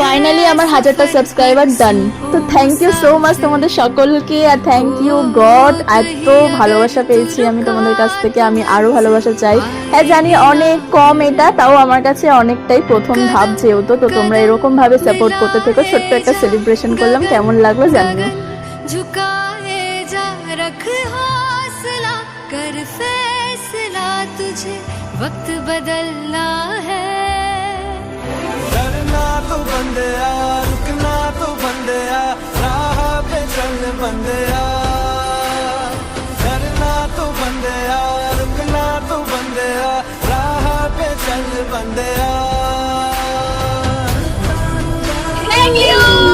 Finally আমার 1000টা subscriber ডান। তো thank you so much তোমাদের সকলকে, আর থ্যাংক ইউ গড, এত ভালোবাসা পেয়েছি আমি তোমাদের কাছ থেকে, আমি আরো ভালোবাসা চাই। হ্যাঁ জানি অনেক কম এটা, তাও আমার কাছে অনেকটাই প্রথম ধাপ যেহেতু। তো তোমরা এরকম ভাবে সাপোর্ট করতে থেকো। ছোট্ট একটা সেলিব্রেশন করলাম, কেমন লাগলো জানিও। झुकाए जा रख हौसला कर फैसला तुझे वक्त बदलना है। डरना तो बंदया रुकना तो बंदया राह पे चल बंदया। डरना तो बंदया रुकना तो बंदया राह पे चल बंदया। Thank you.